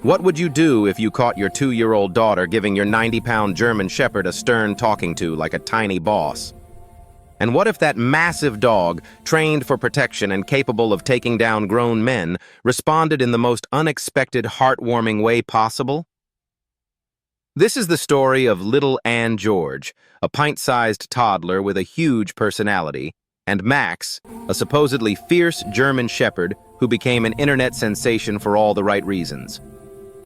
What would you do if you caught your 2-year-old daughter giving your 90-pound German Shepherd a stern talking to like a tiny boss? And what if that massive dog, trained for protection and capable of taking down grown men, responded in the most unexpected, heartwarming way possible? This is the story of little Ann George, a pint-sized toddler with a huge personality, and Max, a supposedly fierce German Shepherd who became an internet sensation for all the right reasons.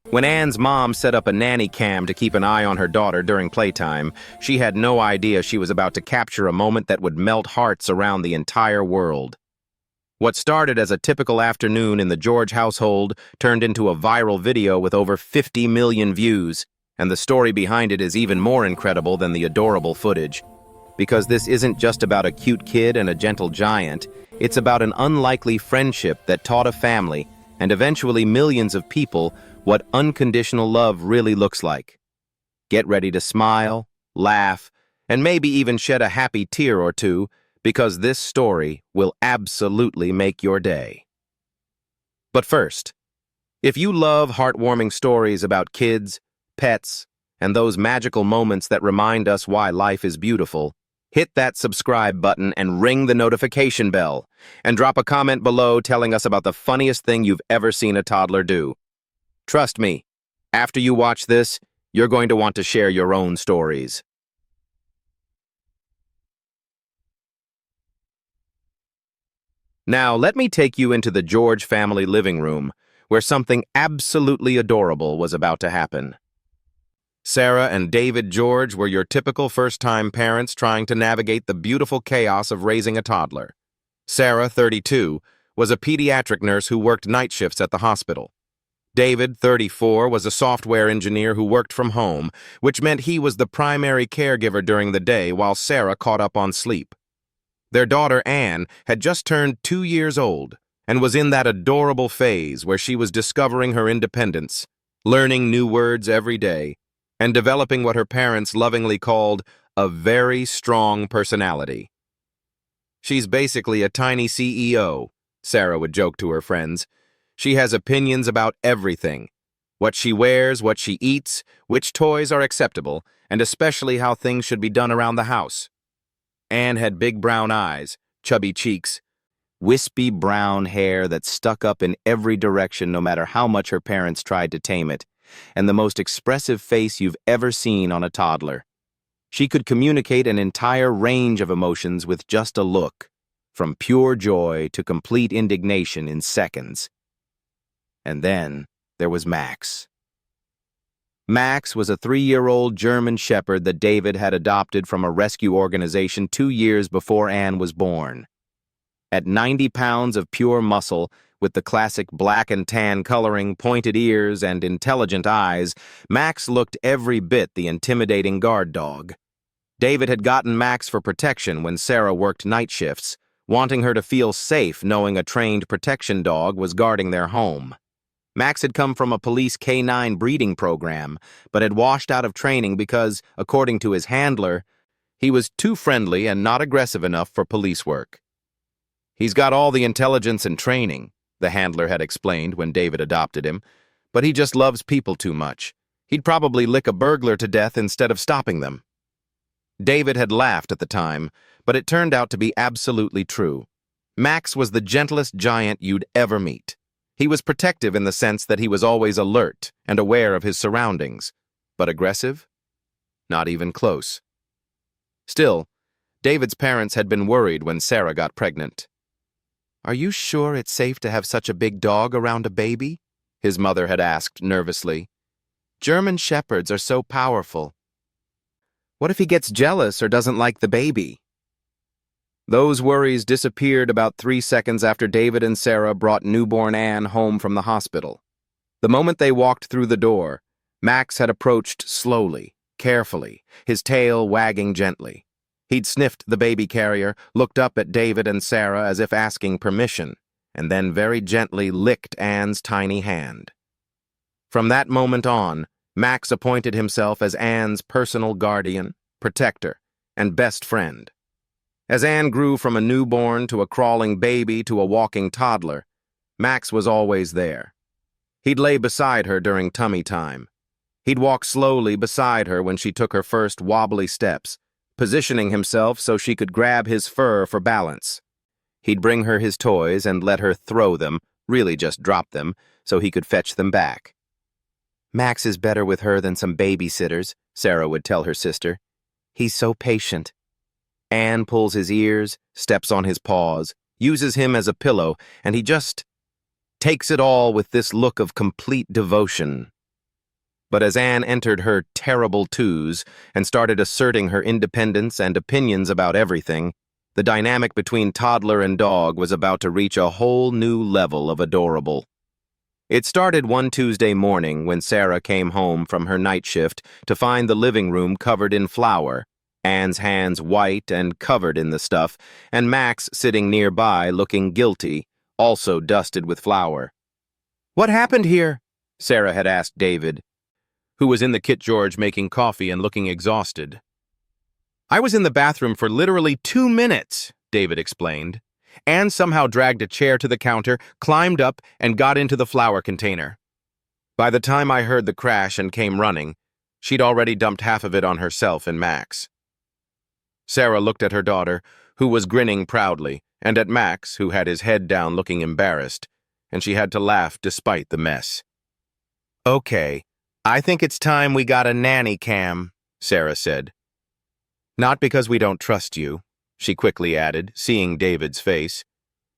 When Ann's mom set up a nanny cam to keep an eye on her daughter during playtime, she had no idea she was about to capture a moment that would melt hearts around the entire world. What started as a typical afternoon in the George household turned into a viral video with over 50 million views, and the story behind it is even more incredible than the adorable footage. Because this isn't just about a cute kid and a gentle giant, it's about an unlikely friendship that taught a family, and eventually millions of people, what unconditional love really looks like. Get ready to smile, laugh, and maybe even shed a happy tear or two, because this story will absolutely make your day. But first, if you love heartwarming stories about kids, pets, and those magical moments that remind us why life is beautiful, hit that subscribe button and ring the notification bell, and drop a comment below telling us about the funniest thing you've ever seen a toddler do. Trust me, after you watch this, you're going to want to share your own stories. Now, let me take you into the George family living room, where something absolutely adorable was about to happen. Sarah and David George were your typical first-time parents trying to navigate the beautiful chaos of raising a toddler. Sarah, 32, was a pediatric nurse who worked night shifts at the hospital. David, 34, was a software engineer who worked from home, which meant he was the primary caregiver during the day while Sarah caught up on sleep. Their daughter, Ann, had just turned 2 years old and was in that adorable phase where she was discovering her independence, learning new words every day, and developing what her parents lovingly called a very strong personality. "She's basically a tiny CEO," Sarah would joke to her friends. "She has opinions about everything. What she wears, what she eats, which toys are acceptable, and especially how things should be done around the house." Anne had big brown eyes, chubby cheeks, wispy brown hair that stuck up in every direction no matter how much her parents tried to tame it, and the most expressive face you've ever seen on a toddler. She could communicate an entire range of emotions with just a look, from pure joy to complete indignation in seconds. And then there was Max. Max was a 3-year-old German Shepherd that David had adopted from a rescue organization 2 years before Anne was born. At 90 pounds of pure muscle, with the classic black and tan coloring, pointed ears, and intelligent eyes, Max looked every bit the intimidating guard dog. David had gotten Max for protection when Sarah worked night shifts, wanting her to feel safe knowing a trained protection dog was guarding their home. Max had come from a police canine breeding program, but had washed out of training because, according to his handler, he was too friendly and not aggressive enough for police work. "He's got all the intelligence and training," the handler had explained when David adopted him, "but he just loves people too much. He'd probably lick a burglar to death instead of stopping them." David had laughed at the time, but it turned out to be absolutely true. Max was the gentlest giant you'd ever meet. He was protective in the sense that he was always alert and aware of his surroundings, but aggressive? Not even close. Still, David's parents had been worried when Sarah got pregnant. "Are you sure it's safe to have such a big dog around a baby?" his mother had asked nervously. "German Shepherds are so powerful. What if he gets jealous or doesn't like the baby?" Those worries disappeared about 3 seconds after David and Sarah brought newborn Anne home from the hospital. The moment they walked through the door, Max had approached slowly, carefully, his tail wagging gently. He'd sniffed the baby carrier, looked up at David and Sarah as if asking permission, and then very gently licked Anne's tiny hand. From that moment on, Max appointed himself as Anne's personal guardian, protector, and best friend. As Anne grew from a newborn to a crawling baby to a walking toddler, Max was always there. He'd lay beside her during tummy time. He'd walk slowly beside her when she took her first wobbly steps, positioning himself so she could grab his fur for balance. He'd bring her his toys and let her throw them, really just drop them, so he could fetch them back. "Max is better with her than some babysitters," Sarah would tell her sister. "He's so patient." Anne pulls his ears, steps on his paws, uses him as a pillow, and he just takes it all with this look of complete devotion. But as Anne entered her terrible twos and started asserting her independence and opinions about everything, the dynamic between toddler and dog was about to reach a whole new level of adorable. It started one Tuesday morning when Sarah came home from her night shift to find the living room covered in flour, Anne's hands white and covered in the stuff, and Max sitting nearby looking guilty, also dusted with flour. "What happened here?" Sarah had asked David, who was in the Kit George making coffee and looking exhausted. "I was in the bathroom for literally 2 minutes," David explained. Anne somehow dragged a chair to the counter, climbed up, and got into the flour container. By the time I heard the crash and came running, she'd already dumped half of it on herself and Max. Sarah looked at her daughter, who was grinning proudly, and at Max, who had his head down looking embarrassed, and she had to laugh despite the mess. "Okay, I think it's time we got a nanny cam," Sarah said. "Not because we don't trust you," she quickly added, seeing David's face,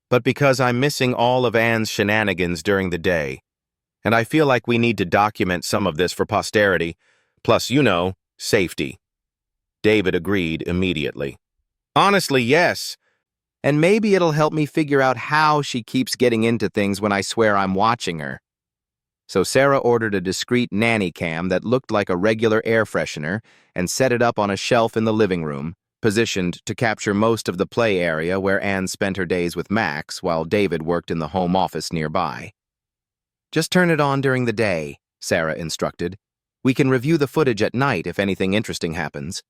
"but because I'm missing all of Anne's shenanigans during the day, and I feel like we need to document some of this for posterity, plus, safety." David agreed immediately. "Honestly, yes. And maybe it'll help me figure out how she keeps getting into things when I swear I'm watching her." So Sarah ordered a discreet nanny cam that looked like a regular air freshener and set it up on a shelf in the living room, positioned to capture most of the play area where Anne spent her days with Max while David worked in the home office nearby. "Just turn it on during the day," Sarah instructed. "We can review the footage at night if anything interesting happens."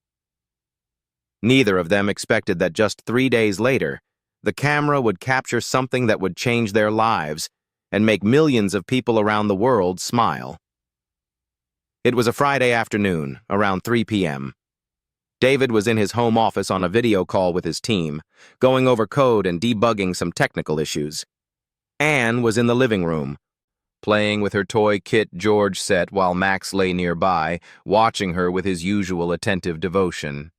Neither of them expected that just 3 days later, the camera would capture something that would change their lives and make millions of people around the world smile. It was a Friday afternoon, around 3 p.m. David was in his home office on a video call with his team, going over code and debugging some technical issues. Anne was in the living room, playing with her toy Kit George set while Max lay nearby, watching her with his usual attentive devotion.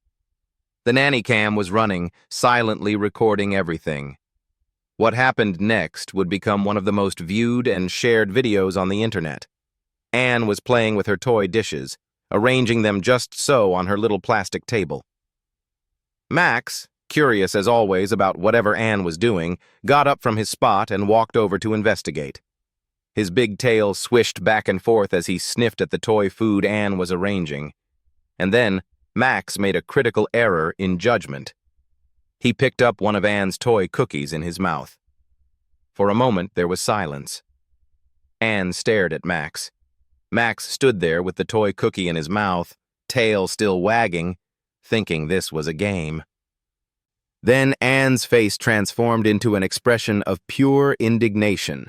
The nanny cam was running, silently recording everything. What happened next would become one of the most viewed and shared videos on the internet. Anne was playing with her toy dishes, arranging them just so on her little plastic table. Max, curious as always about whatever Anne was doing, got up from his spot and walked over to investigate. His big tail swished back and forth as he sniffed at the toy food Anne was arranging. And then Max made a critical error in judgment. He picked up one of Anne's toy cookies in his mouth. For a moment, there was silence. Anne stared at Max. Max stood there with the toy cookie in his mouth, tail still wagging, thinking this was a game. Then Anne's face transformed into an expression of pure indignation.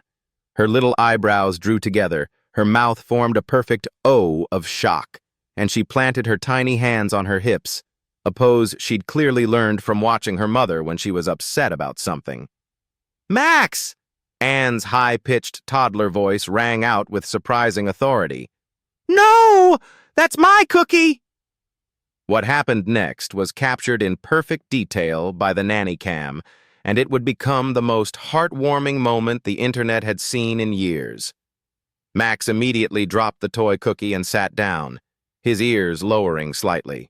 Her little eyebrows drew together, her mouth formed a perfect O of shock, and she planted her tiny hands on her hips, a pose she'd clearly learned from watching her mother when she was upset about something. "Max!" Anne's high-pitched toddler voice rang out with surprising authority. "No! That's my cookie!" What happened next was captured in perfect detail by the nanny cam, and it would become the most heartwarming moment the internet had seen in years. Max immediately dropped the toy cookie and sat down, his ears lowering slightly.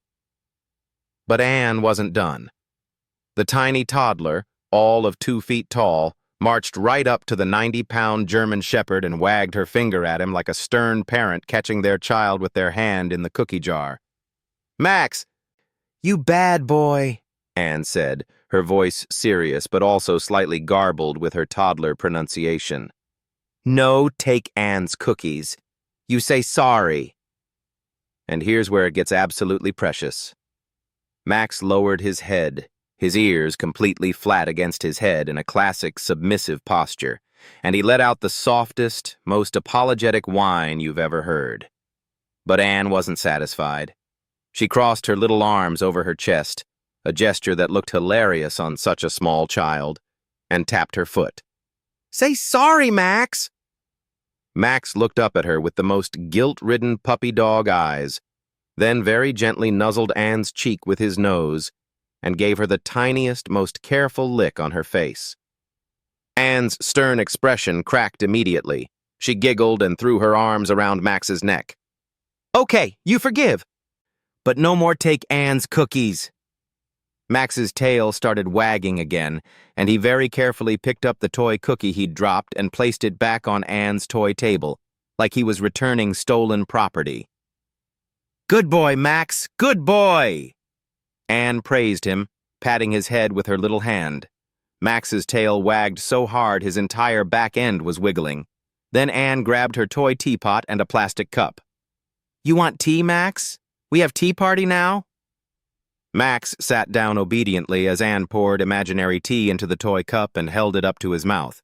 But Anne wasn't done. The tiny toddler, all of 2 feet tall, marched right up to the 90-pound German shepherd and wagged her finger at him like a stern parent catching their child with their hand in the cookie jar. "Max, you bad boy," Anne said, her voice serious but also slightly garbled with her toddler pronunciation. "No, take Anne's cookies. You say sorry." And here's where it gets absolutely precious. Max lowered his head, his ears completely flat against his head in a classic submissive posture, and he let out the softest, most apologetic whine you've ever heard. But Anne wasn't satisfied. She crossed her little arms over her chest, a gesture that looked hilarious on such a small child, and tapped her foot. "Say sorry, Max!" Max looked up at her with the most guilt-ridden puppy dog eyes, then very gently nuzzled Anne's cheek with his nose and gave her the tiniest, most careful lick on her face. Anne's stern expression cracked immediately. She giggled and threw her arms around Max's neck. "Okay, you forgive. But no more take Anne's cookies." Max's tail started wagging again, and he very carefully picked up the toy cookie he'd dropped and placed it back on Anne's toy table, like he was returning stolen property. "Good boy, Max, good boy!" Anne praised him, patting his head with her little hand. Max's tail wagged so hard his entire back end was wiggling. Then Anne grabbed her toy teapot and a plastic cup. "You want tea, Max? We have tea party now?" Max sat down obediently as Anne poured imaginary tea into the toy cup and held it up to his mouth.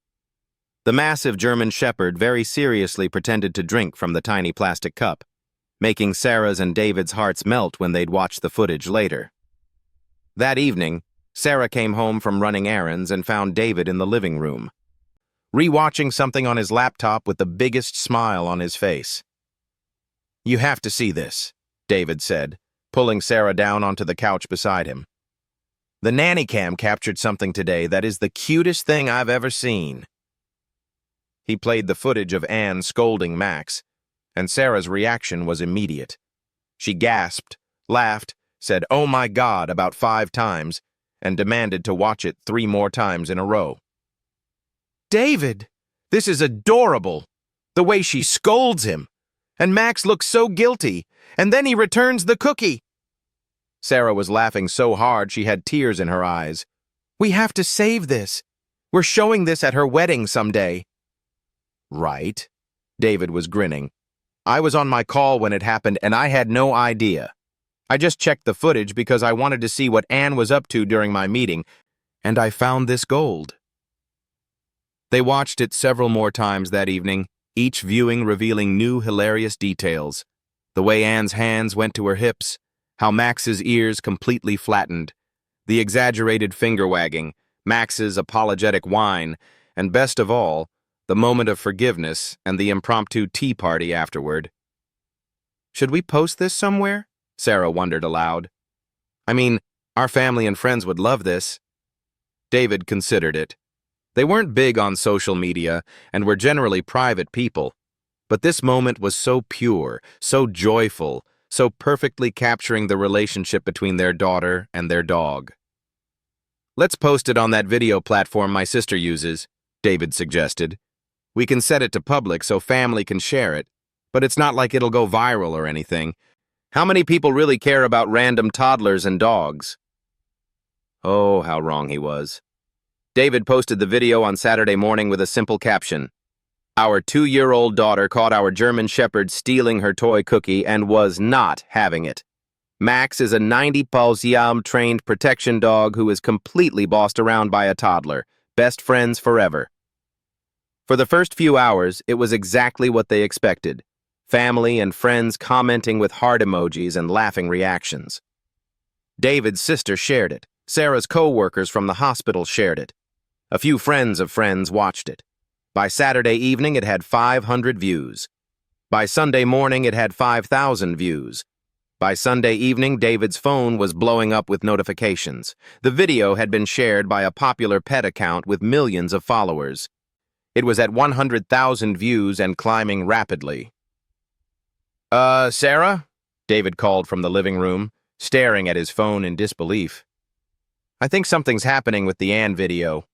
The massive German Shepherd very seriously pretended to drink from the tiny plastic cup, making Sarah's and David's hearts melt when they'd watch the footage later. That evening, Sarah came home from running errands and found David in the living room, rewatching something on his laptop with the biggest smile on his face. "You have to see this," David said, pulling Sarah down onto the couch beside him. "The nanny cam captured something today that is the cutest thing I've ever seen." He played the footage of Anne scolding Max, and Sarah's reaction was immediate. She gasped, laughed, said, "Oh my God," about 5 times, and demanded to watch it 3 more times in a row. "David, this is adorable. The way she scolds him. And Max looks so guilty, and then he returns the cookie." Sarah was laughing so hard she had tears in her eyes. "We have to save this. We're showing this at her wedding someday." "Right." David was grinning. "I was on my call when it happened, and I had no idea. I just checked the footage because I wanted to see what Anne was up to during my meeting, and I found this gold." They watched it several more times that evening, each viewing revealing new hilarious details. The way Anne's hands went to her hips, how Max's ears completely flattened, the exaggerated finger-wagging, Max's apologetic whine, and best of all, the moment of forgiveness and the impromptu tea party afterward. "Should we post this somewhere?" Sarah wondered aloud. "I mean, our family and friends would love this." David considered it. They weren't big on social media and were generally private people, but this moment was so pure, so joyful, so perfectly capturing the relationship between their daughter and their dog. "Let's post it on that video platform my sister uses," David suggested. "We can set it to public so family can share it, but it's not like it'll go viral or anything. How many people really care about random toddlers and dogs?" Oh, how wrong he was. David posted the video on Saturday morning with a simple caption. "Our 2-year-old daughter caught our German Shepherd stealing her toy cookie and was not having it. Max is a 90-pound trained protection dog who is completely bossed around by a toddler. Best friends forever." For the first few hours, it was exactly what they expected. Family and friends commenting with heart emojis and laughing reactions. David's sister shared it. Sarah's co-workers from the hospital shared it. A few friends of friends watched it. By Saturday evening, it had 500 views. By Sunday morning, it had 5,000 views. By Sunday evening, David's phone was blowing up with notifications. The video had been shared by a popular pet account with millions of followers. It was at 100,000 views and climbing rapidly. Sarah?" David called from the living room, staring at his phone in disbelief. "I think something's happening with the Anne video."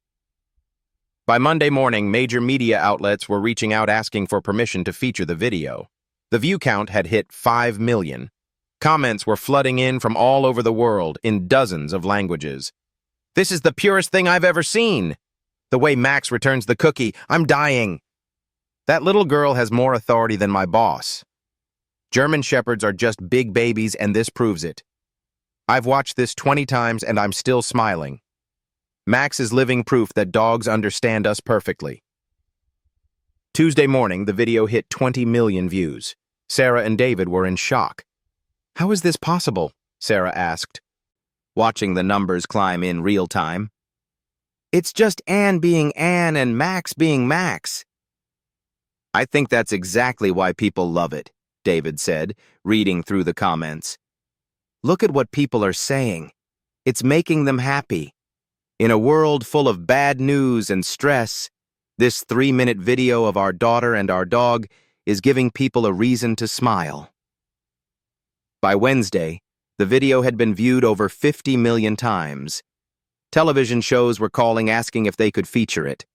By Monday morning, major media outlets were reaching out asking for permission to feature the video. The view count had hit 5 million. Comments were flooding in from all over the world in dozens of languages. "This is the purest thing I've ever seen. The way Max returns the cookie, I'm dying. That little girl has more authority than my boss. German Shepherds are just big babies, and this proves it. I've watched this 20 times and I'm still smiling. Max is living proof that dogs understand us perfectly." Tuesday morning, the video hit 20 million views. Sarah and David were in shock. "How is this possible?" Sarah asked, watching the numbers climb in real time. "It's just Anne being Anne and Max being Max." "I think that's exactly why people love it," David said, reading through the comments. "Look at what people are saying. It's making them happy. In a world full of bad news and stress, this 3-minute video of our daughter and our dog is giving people a reason to smile." By Wednesday, the video had been viewed over 50 million times. Television shows were calling asking if they could feature it.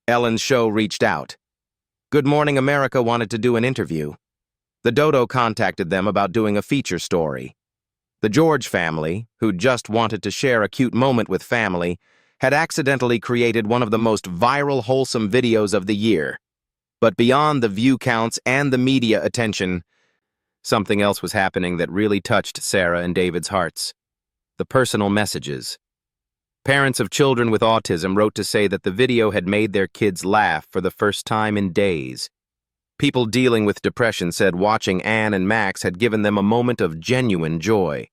Ellen's show reached out. Good Morning America wanted to do an interview. The Dodo contacted them about doing a feature story. The George family, who just wanted to share a cute moment with family, had accidentally created one of the most viral wholesome videos of the year. But beyond the view counts and the media attention, something else was happening that really touched Sarah and David's hearts. The personal messages. Parents of children with autism wrote to say that the video had made their kids laugh for the first time in days. People dealing with depression said watching Anne and Max had given them a moment of genuine joy.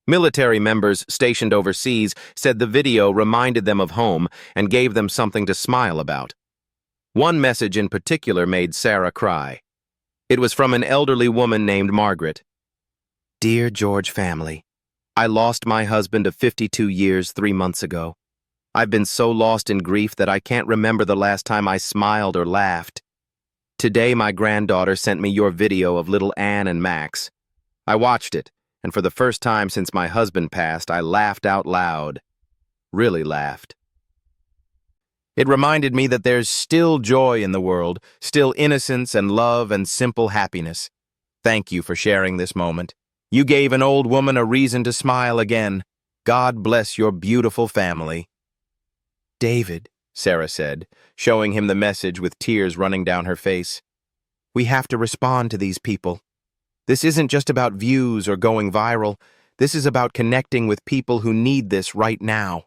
Military members stationed overseas said the video reminded them of home and gave them something to smile about. One message in particular made Sarah cry. It was from an elderly woman named Margaret. "Dear George family, I lost my husband of 52 years 3 months ago. I've been so lost in grief that I can't remember the last time I smiled or laughed. Today my granddaughter sent me your video of little Anne and Max. I watched it, and for the first time since my husband passed, I laughed out loud. Really laughed. It reminded me that there's still joy in the world, still innocence and love and simple happiness. Thank you for sharing this moment. You gave an old woman a reason to smile again. God bless your beautiful family." "David," Sarah said, showing him the message with tears running down her face. "We have to respond to these people. This isn't just about views or going viral. This is about connecting with people who need this right now."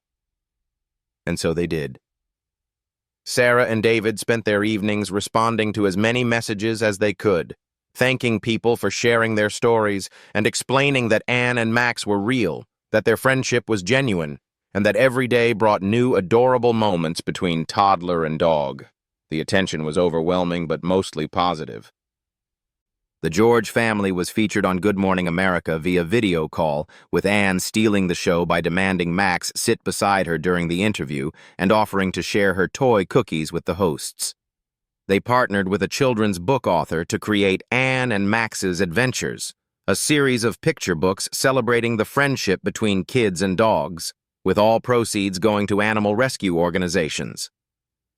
And so they did. Sarah and David spent their evenings responding to as many messages as they could, thanking people for sharing their stories and explaining that Anne and Max were real, that their friendship was genuine, and that every day brought new adorable moments between toddler and dog. The attention was overwhelming but mostly positive. The George family was featured on Good Morning America via video call, with Anne stealing the show by demanding Max sit beside her during the interview and offering to share her toy cookies with the hosts. They partnered with a children's book author to create Anne and Max's Adventures, a series of picture books celebrating the friendship between kids and dogs, with all proceeds going to animal rescue organizations.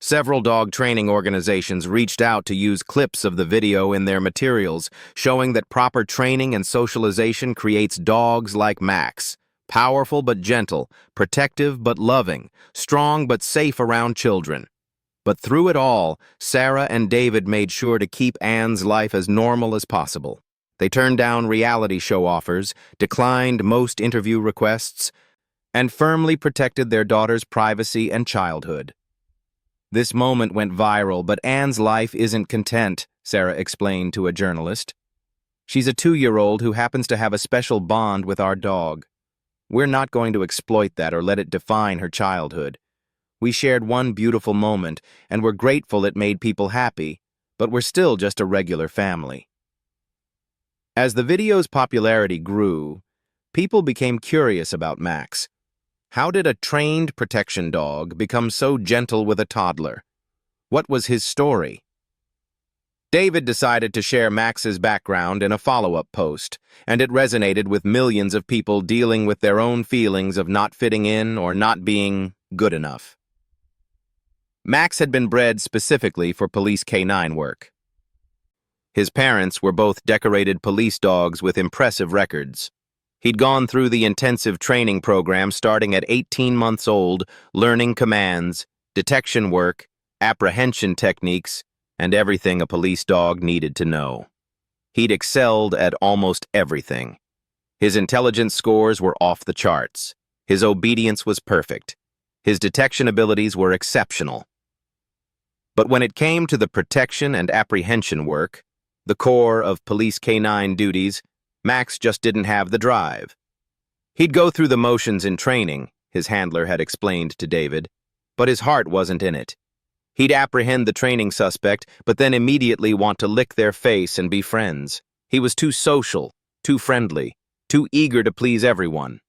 Several dog training organizations reached out to use clips of the video in their materials, showing that proper training and socialization creates dogs like Max, powerful but gentle, protective but loving, strong but safe around children. But through it all, Sarah and David made sure to keep Anne's life as normal as possible. They turned down reality show offers, declined most interview requests, and firmly protected their daughter's privacy and childhood. This moment went viral, but Anne's life isn't content, Sarah explained to a journalist. She's a 2-year-old who happens to have a special bond with our dog. We're not going to exploit that or let it define her childhood. We shared one beautiful moment, and we're grateful it made people happy, but we're still just a regular family. As the video's popularity grew, people became curious about Max. How did a trained protection dog become so gentle with a toddler? What was his story? David decided to share Max's background in a follow-up post, and it resonated with millions of people dealing with their own feelings of not fitting in or not being good enough. Max had been bred specifically for police canine work. His parents were both decorated police dogs with impressive records. He'd gone through the intensive training program starting at 18 months old, learning commands, detection work, apprehension techniques, and everything a police dog needed to know. He'd excelled at almost everything. His intelligence scores were off the charts. His obedience was perfect. His detection abilities were exceptional. But when it came to the protection and apprehension work, the core of police canine duties, Max just didn't have the drive. He'd go through the motions in training, his handler had explained to David, but his heart wasn't in it. He'd apprehend the training suspect, but then immediately want to lick their face and be friends. He was too social, too friendly, too eager to please everyone.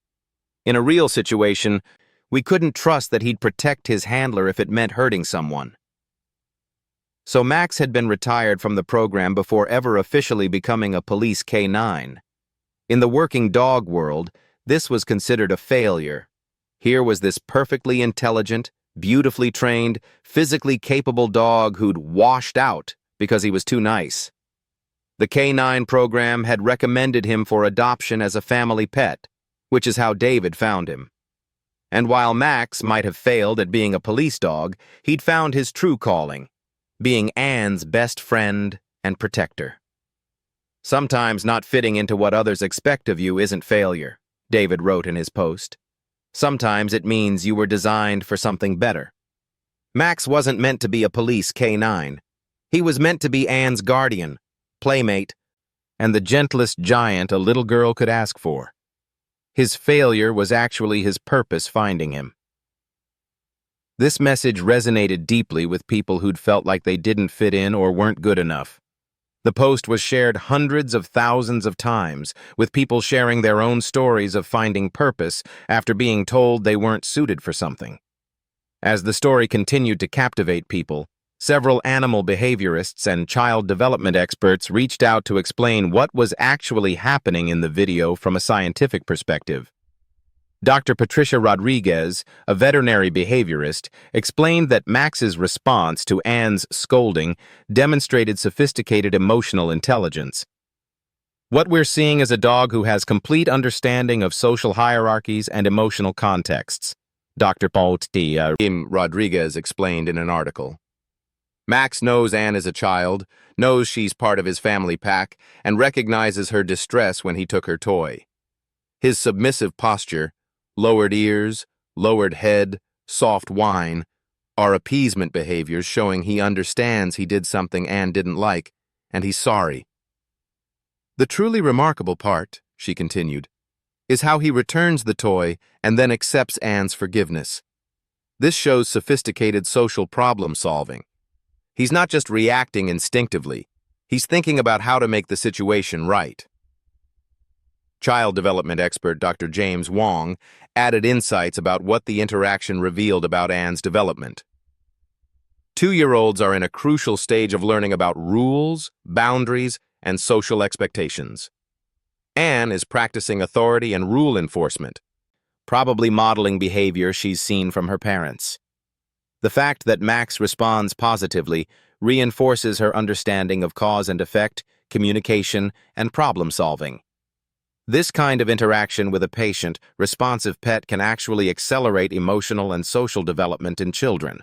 In a real situation, we couldn't trust that he'd protect his handler if it meant hurting someone. So Max had been retired from the program before ever officially becoming a police K9. In the working dog world, this was considered a failure. Here was this perfectly intelligent, beautifully trained, physically capable dog who'd washed out because he was too nice. The K9 program had recommended him for adoption as a family pet, which is how David found him. And while Max might have failed at being a police dog, he'd found his true calling, being Anne's best friend and protector. Sometimes not fitting into what others expect of you isn't failure, David wrote in his post. Sometimes it means you were designed for something better. Max wasn't meant to be a police K9. He was meant to be Anne's guardian, playmate, and the gentlest giant a little girl could ask for. His failure was actually his purpose finding him. This message resonated deeply with people who'd felt like they didn't fit in or weren't good enough. The post was shared hundreds of thousands of times, with people sharing their own stories of finding purpose after being told they weren't suited for something. As the story continued to captivate people, several animal behaviorists and child development experts reached out to explain what was actually happening in the video from a scientific perspective. Dr. Patricia Rodriguez, a veterinary behaviorist, explained that Max's response to Anne's scolding demonstrated sophisticated emotional intelligence. What we're seeing is a dog who has complete understanding of social hierarchies and emotional contexts, Dr. Patricia Rodriguez explained in an article. Max knows Anne is a child, knows she's part of his family pack, and recognizes her distress when he took her toy. His submissive posture, lowered ears, lowered head, soft whine, are appeasement behaviors showing he understands he did something Anne didn't like, and he's sorry. The truly remarkable part, she continued, is how he returns the toy and then accepts Anne's forgiveness. This shows sophisticated social problem solving. He's not just reacting instinctively, he's thinking about how to make the situation right. Child development expert Dr. James Wong added insights about what the interaction revealed about Anne's development. 2-year-olds are in a crucial stage of learning about rules, boundaries, and social expectations. Anne is practicing authority and rule enforcement, probably modeling behavior she's seen from her parents. The fact that Max responds positively reinforces her understanding of cause and effect, communication, and problem solving. This kind of interaction with a patient, responsive pet can actually accelerate emotional and social development in children.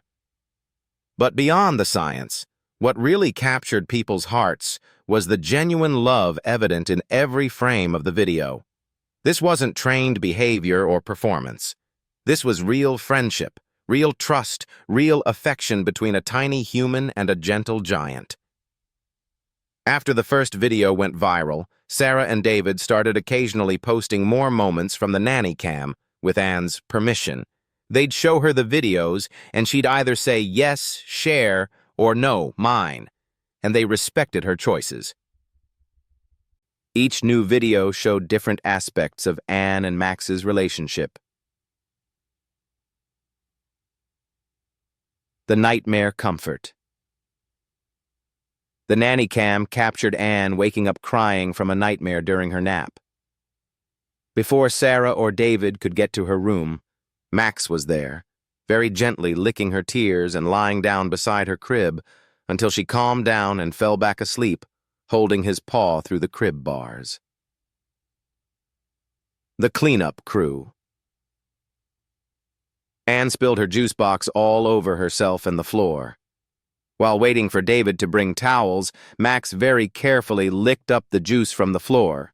But beyond the science, what really captured people's hearts was the genuine love evident in every frame of the video. This wasn't trained behavior or performance. This was real friendship, real trust, real affection between a tiny human and a gentle giant. After the first video went viral, Sarah and David started occasionally posting more moments from the nanny cam with Anne's permission. They'd show her the videos, and she'd either say yes, share, or no, mine, and they respected her choices. Each new video showed different aspects of Anne and Max's relationship. The nightmare comfort. The nanny cam captured Anne waking up crying from a nightmare during her nap. Before Sarah or David could get to her room, Max was there, very gently licking her tears and lying down beside her crib until she calmed down and fell back asleep, holding his paw through the crib bars. The cleanup crew. Anne spilled her juice box all over herself and the floor. While waiting for David to bring towels, Max very carefully licked up the juice from the floor.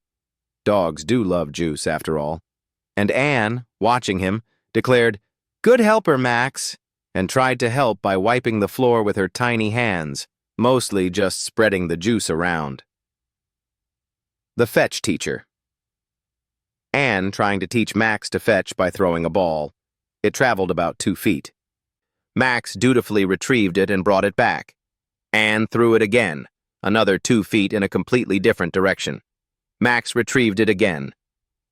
Dogs do love juice, after all. And Anne, watching him, declared, "Good helper, Max." and tried to help by wiping the floor with her tiny hands, mostly just spreading the juice around. The fetch teacher. Anne trying to teach Max to fetch by throwing a ball. It traveled about 2 feet. Max dutifully retrieved it and brought it back. Anne threw it again, another 2 feet in a completely different direction. Max retrieved it again.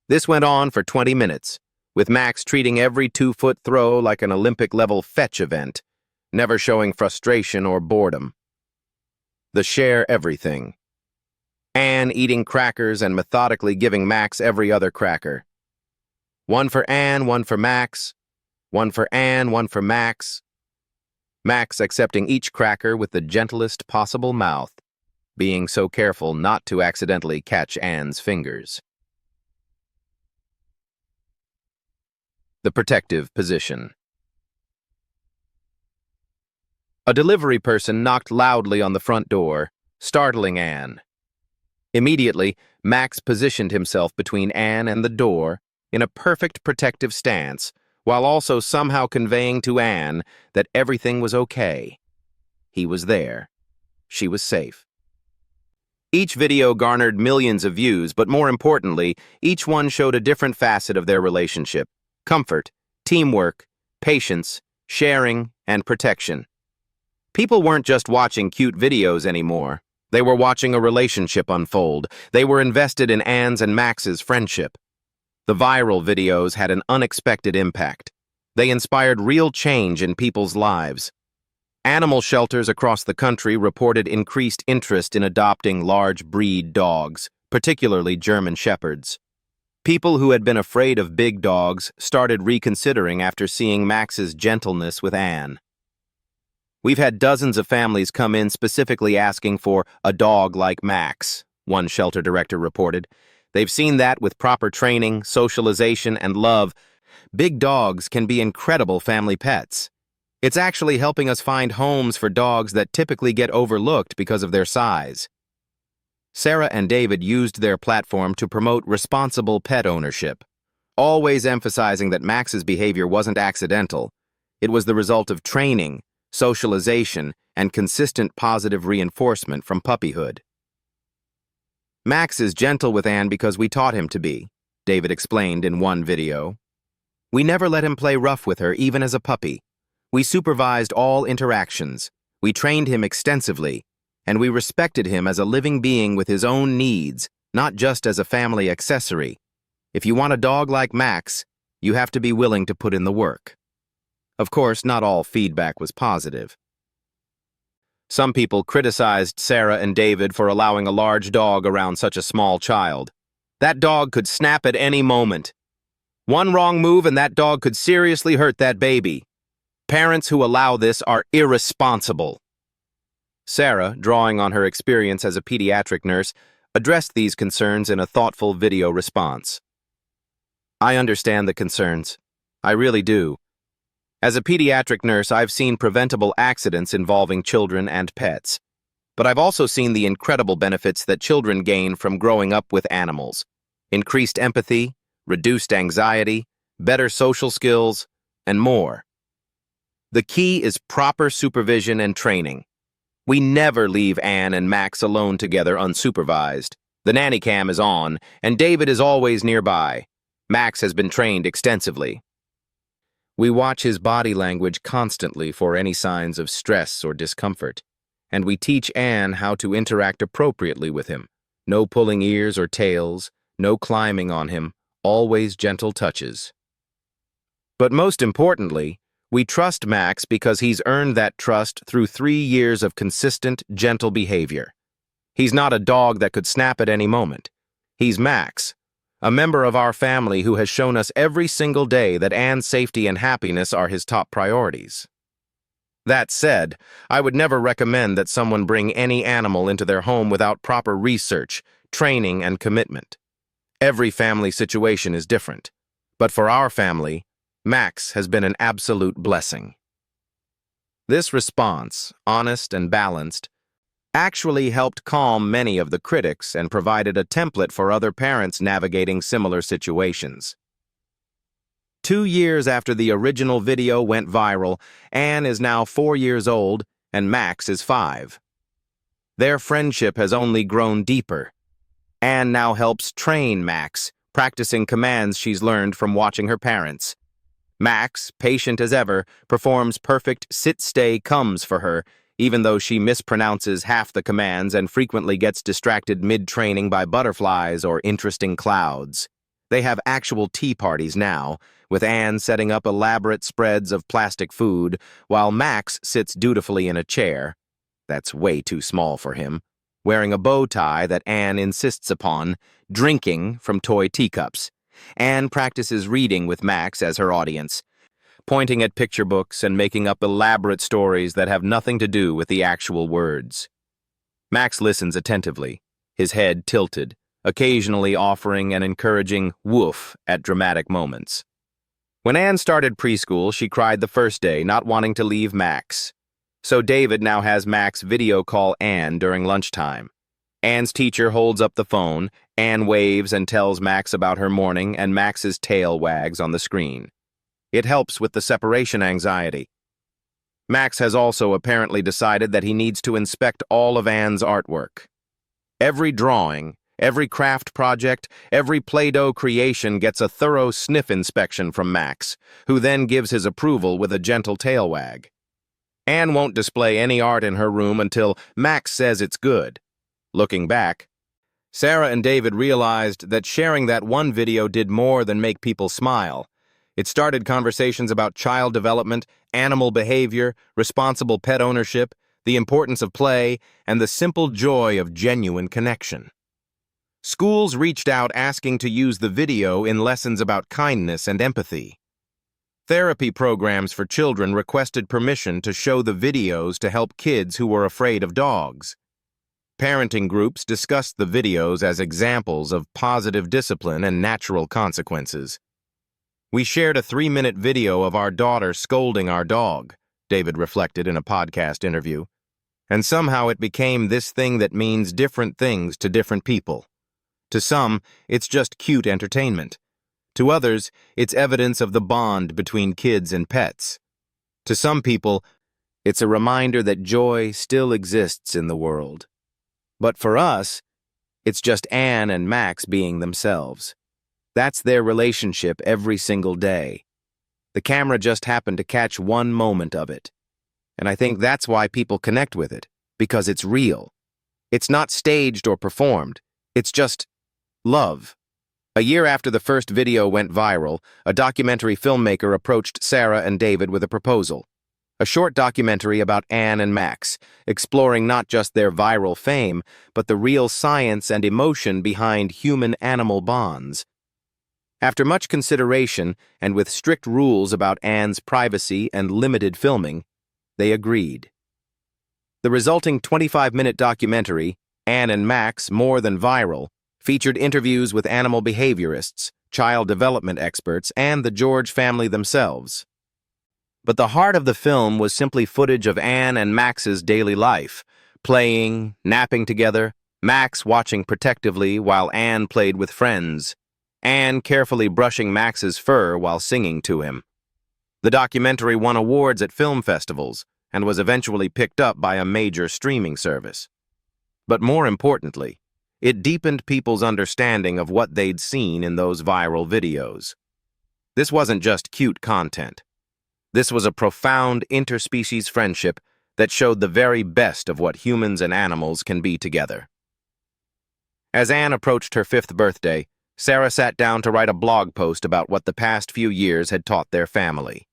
This went on for 20 minutes, with Max treating every 2-foot throw like an Olympic-level fetch event, never showing frustration or boredom. The share everything. Anne eating crackers and methodically giving Max every other cracker. One for Anne, one for Max. One for Anne, one for Max. Max accepting each cracker with the gentlest possible mouth, being so careful not to accidentally catch Anne's fingers. The protective position. A delivery person knocked loudly on the front door, startling Anne. Immediately, Max positioned himself between Anne and the door in a perfect protective stance, while also somehow conveying to Anne that everything was okay. He was there. She was safe. Each video garnered millions of views, but more importantly, each one showed a different facet of their relationship: comfort, teamwork, patience, sharing, and protection. People weren't just watching cute videos anymore. They were watching a relationship unfold. They were invested in Anne's and Max's friendship. The viral videos had an unexpected impact. They inspired real change in people's lives. Animal shelters across the country reported increased interest in adopting large breed dogs, particularly German Shepherds. People who had been afraid of big dogs started reconsidering after seeing Max's gentleness with Anne. We've had dozens of families come in specifically asking for a dog like Max, one shelter director reported. They've seen that with proper training, socialization, and love, big dogs can be incredible family pets. It's actually helping us find homes for dogs that typically get overlooked because of their size. Sarah and David used their platform to promote responsible pet ownership, always emphasizing that Max's behavior wasn't accidental. It was the result of training, socialization, and consistent positive reinforcement from puppyhood. Max is gentle with Anne because we taught him to be, David explained in one video. We never let him play rough with her, even as a puppy. We supervised all interactions. We trained him extensively, and we respected him as a living being with his own needs, not just as a family accessory. If you want a dog like Max, you have to be willing to put in the work. Of course, not all feedback was positive. Some people criticized Sarah and David for allowing a large dog around such a small child. That dog could snap at any moment. One wrong move and that dog could seriously hurt that baby. Parents who allow this are irresponsible. Sarah, drawing on her experience as a pediatric nurse, addressed these concerns in a thoughtful video response. I understand the concerns. I really do. As a pediatric nurse, I've seen preventable accidents involving children and pets. But I've also seen the incredible benefits that children gain from growing up with animals: increased empathy, reduced anxiety, better social skills, and more. The key is proper supervision and training. We never leave Anne and Max alone together unsupervised. The nanny cam is on, and David is always nearby. Max has been trained extensively. We watch his body language constantly for any signs of stress or discomfort, and we teach Anne how to interact appropriately with him. No pulling ears or tails, no climbing on him, always gentle touches. But most importantly, we trust Max because he's earned that trust through 3 years of consistent, gentle behavior. He's not a dog that could snap at any moment. He's Max, a member of our family who has shown us every single day that Anne's safety and happiness are his top priorities. That said, I would never recommend that someone bring any animal into their home without proper research, training, and commitment. Every family situation is different, but for our family, Max has been an absolute blessing. This response, honest and balanced, actually helped calm many of the critics and provided a template for other parents navigating similar situations. 2 years after the original video went viral, Anne is now 4 years old and Max is 5. Their friendship has only grown deeper. Anne now helps train Max, practicing commands she's learned from watching her parents. Max, patient as ever, performs perfect sit-stay-comes for her, even though she mispronounces half the commands and frequently gets distracted mid-training by butterflies or interesting clouds. They have actual tea parties now, with Anne setting up elaborate spreads of plastic food, while Max sits dutifully in a chair. That's way too small for him, wearing a bow tie that Anne insists upon, drinking from toy teacups. Anne practices reading with Max as her audience, pointing at picture books and making up elaborate stories that have nothing to do with the actual words. Max listens attentively, his head tilted, occasionally offering an encouraging woof at dramatic moments. When Anne started preschool, she cried the first day, not wanting to leave Max. So David now has Max video call Anne during lunchtime. Anne's teacher holds up the phone, Anne waves and tells Max about her morning, and Max's tail wags on the screen. It helps with the separation anxiety. Max has also apparently decided that he needs to inspect all of Anne's artwork. Every drawing, every craft project, every Play-Doh creation gets a thorough sniff inspection from Max, who then gives his approval with a gentle tail wag. Anne won't display any art in her room until Max says it's good. Looking back, Sarah and David realized that sharing that one video did more than make people smile. It started conversations about child development, animal behavior, responsible pet ownership, the importance of play, and the simple joy of genuine connection. Schools reached out asking to use the video in lessons about kindness and empathy. Therapy programs for children requested permission to show the videos to help kids who were afraid of dogs. Parenting groups discussed the videos as examples of positive discipline and natural consequences. We shared a 3-minute video of our daughter scolding our dog, David reflected in a podcast interview. And somehow it became this thing that means different things to different people. To some, it's just cute entertainment. To others, it's evidence of the bond between kids and pets. To some people, it's a reminder that joy still exists in the world. But for us, it's just Anne and Max being themselves. That's their relationship every single day. The camera just happened to catch one moment of it. And I think that's why people connect with it, because it's real. It's not staged or performed. It's just love. A year after the first video went viral, a documentary filmmaker approached Sarah and David with a proposal. A short documentary about Anne and Max, exploring not just their viral fame, but the real science and emotion behind human-animal bonds. After much consideration, and with strict rules about Anne's privacy and limited filming, they agreed. The resulting 25-minute documentary, Anne and Max More Than Viral, featured interviews with animal behaviorists, child development experts, and the George family themselves. But the heart of the film was simply footage of Anne and Max's daily life, playing, napping together, Max watching protectively while Anne played with friends, Anne carefully brushing Max's fur while singing to him. The documentary won awards at film festivals and was eventually picked up by a major streaming service. But more importantly, it deepened people's understanding of what they'd seen in those viral videos. This wasn't just cute content. This was a profound interspecies friendship that showed the very best of what humans and animals can be together. As Anne approached her 5th birthday, Sarah sat down to write a blog post about what the past few years had taught their family.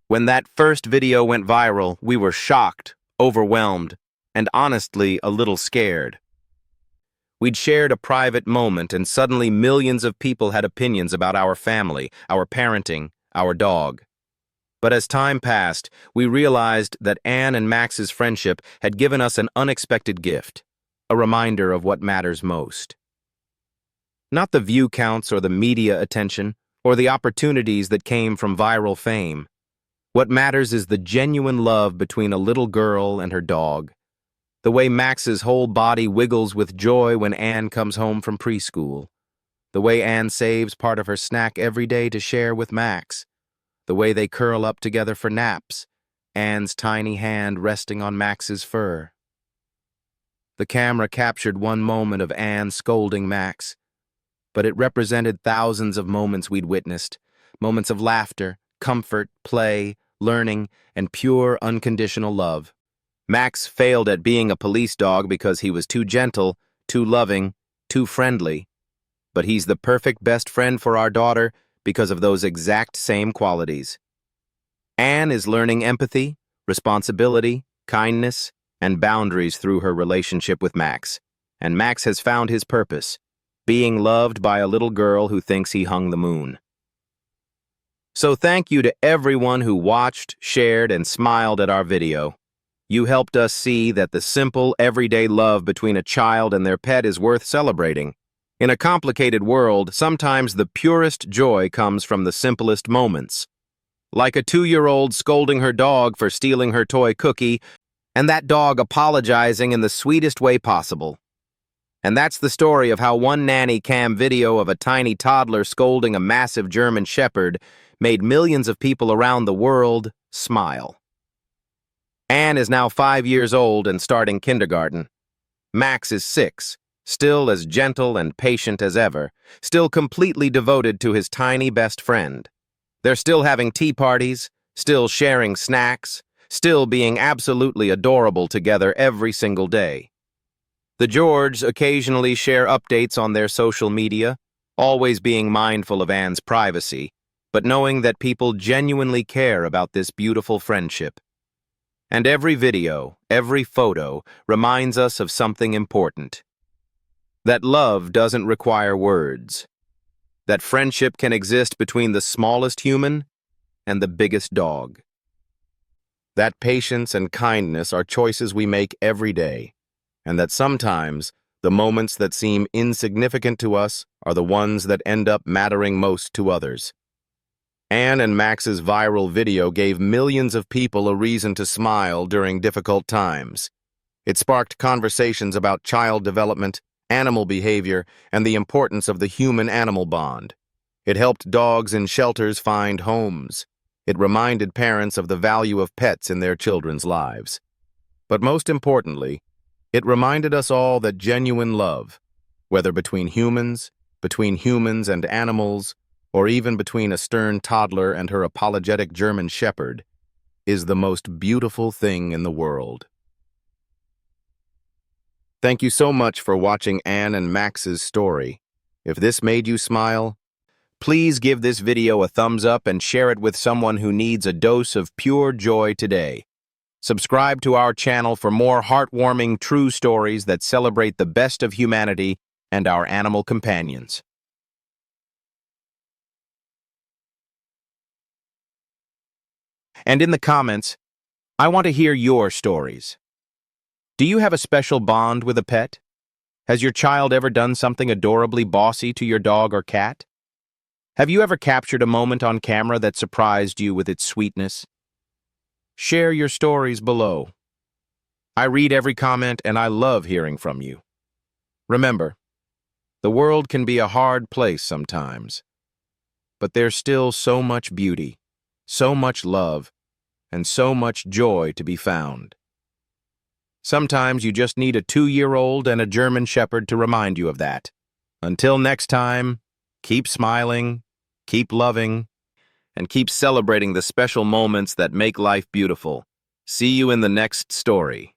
When that first video went viral, we were shocked, overwhelmed, and honestly a little scared. We'd shared a private moment, and suddenly millions of people had opinions about our family, our parenting, our dog. But as time passed, we realized that Anne and Max's friendship had given us an unexpected gift, a reminder of what matters most. Not the view counts or the media attention, or the opportunities that came from viral fame. What matters is the genuine love between a little girl and her dog, the way Max's whole body wiggles with joy when Anne comes home from preschool, The way Anne saves part of her snack every day to share with Max. The way they curl up together for naps, Anne's tiny hand resting on Max's fur. The camera captured one moment of Anne scolding Max, but it represented thousands of moments we'd witnessed, moments of laughter, comfort, play, learning, and pure, unconditional love. Max failed at being a police dog because he was too gentle, too loving, too friendly. But he's the perfect best friend for our daughter because of those exact same qualities. Anne is learning empathy, responsibility, kindness, and boundaries through her relationship with Max. And Max has found his purpose, being loved by a little girl who thinks he hung the moon. So thank you to everyone who watched, shared, and smiled at our video. You helped us see that the simple, everyday love between a child and their pet is worth celebrating. In a complicated world, sometimes the purest joy comes from the simplest moments. Like a 2-year-old scolding her dog for stealing her toy cookie, and that dog apologizing in the sweetest way possible. And that's the story of how one nanny cam video of a tiny toddler scolding a massive German shepherd made millions of people around the world smile. Anne is now 5 years old and starting kindergarten. Max is 6, still as gentle and patient as ever, still completely devoted to his tiny best friend. They're still having tea parties, still sharing snacks, still being absolutely adorable together every single day. The Georges occasionally share updates on their social media, always being mindful of Anne's privacy, but knowing that people genuinely care about this beautiful friendship. And every video, every photo, reminds us of something important. That love doesn't require words. That friendship can exist between the smallest human and the biggest dog. That patience and kindness are choices we make every day, and that sometimes the moments that seem insignificant to us are the ones that end up mattering most to others. Anne and Max's viral video gave millions of people a reason to smile during difficult times. It sparked conversations about child development, animal behavior, and the importance of the human-animal bond. It helped dogs in shelters find homes. It reminded parents of the value of pets in their children's lives. But most importantly, it reminded us all that genuine love, whether between humans and animals, or even between a stern toddler and her apologetic German shepherd, is the most beautiful thing in the world. Thank you so much for watching Anne and Max's story. If this made you smile, please give this video a thumbs up and share it with someone who needs a dose of pure joy today. Subscribe to our channel for more heartwarming true stories that celebrate the best of humanity and our animal companions. And in the comments, I want to hear your stories. Do you have a special bond with a pet? Has your child ever done something adorably bossy to your dog or cat? Have you ever captured a moment on camera that surprised you with its sweetness? Share your stories below. I read every comment and I love hearing from you. Remember, the world can be a hard place sometimes, but there's still so much beauty, so much love, and so much joy to be found. Sometimes you just need a 2-year-old and a German shepherd to remind you of that. Until next time, keep smiling, keep loving, and keep celebrating the special moments that make life beautiful. See you in the next story.